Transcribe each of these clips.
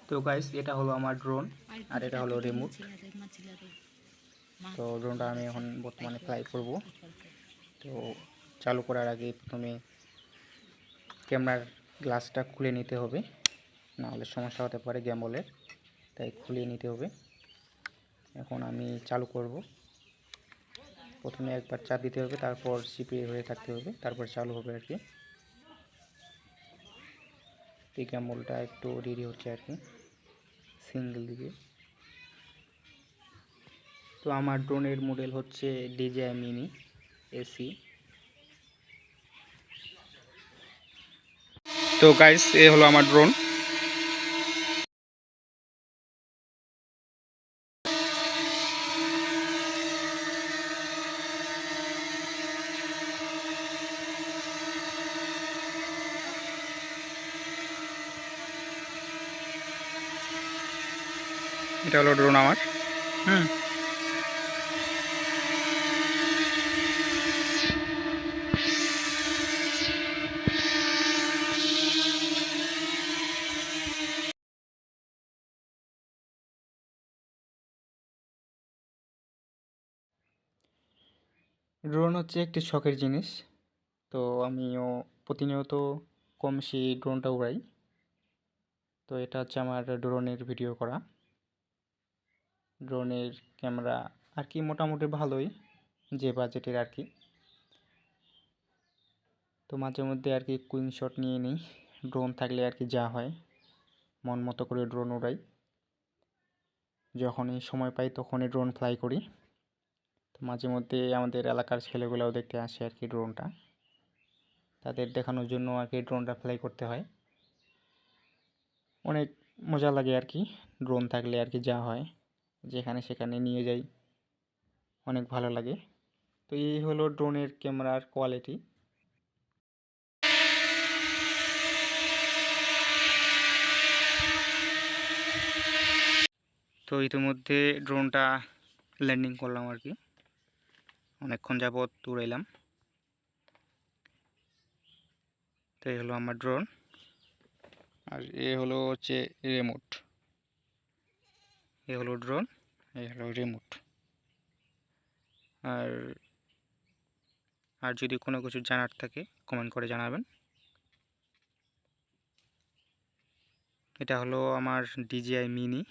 তো গাইস, এটা হলো আমার ড্রোন আর এটা হলো রিমোট। তো ড্রোনটা আমি এখন বর্তমানে ফ্লাই করব। তো চালু করার আগে প্রথমে ক্যামেরার গ্লাসটা খুলে নিতে হবে, না হলে সমস্যা হতে পারে গ্যাম্বলের, তাই খুলিয়ে নিতে হবে। এখন আমি চালু করব। প্রথমে একবার চাপ দিতে হবে, তারপর সিপি হয়ে থাকতে হবে, তারপর চালু হবে আর কি। এই গ্যাম্বলটা একটু দেরি হচ্ছে আর কি, সিঙ্গেল দিকে। তো আমার ড্রোনের মডেল হচ্ছে DJI মিনি AC। তো গাইস, এ হলো আমার ড্রোন। এটা হলো ড্রোন আমার। ড্রোন হচ্ছে একটি শখের জিনিস। তো আমিও প্রতিনিয়ত কম বেশি ড্রোনটা উড়াই। তো এটা হচ্ছে আমার ড্রোনের ভিডিও করা। ড্রোনের ক্যামেরা আর কি মোটামুটি ভালোই, যে বাজেটের আর কি। তো মাঝে মধ্যে আর কি কুইং শট নিয়ে নিই, ড্রোন থাকলে আর কি যা হয় মন মতো করে ড্রোন উড়াই। যখনই সময় পাই তখনই ড্রোন ফ্লাই করি। তো মাঝে মধ্যে আমাদের এলাকার ছেলেগুলোও দেখতে আসে আর কি ড্রোনটা, তাদের দেখানোর জন্য আর কি ড্রোনটা ফ্লাই করতে হয়। অনেক মজা লাগে আর কি, ড্রোন থাকলে আর কি যা হয় যেখানে সেখানে নিয়ে যাই, অনেক ভালো লাগে। তো এই হলো ড্রোনের ক্যামেরার কোয়ালিটি। তো ইতিমধ্যে ড্রোনটা ল্যান্ডিং করলাম আর কি, অনেকক্ষণ যাবৎ উড়াইলাম। তো এই হলো আমার ড্রোন, আর এ হলো হচ্ছে রিমোট। এ হলো ড্রোন, এই হলো রিমোট। আর আর যদি কোনো কিছু জানার থাকে কমেন্ট করে জানাবেন। এটা হলো আমার DJI মিনি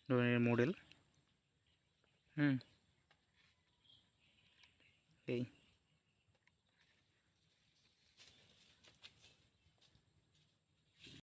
ড্রোনের মডেল। এই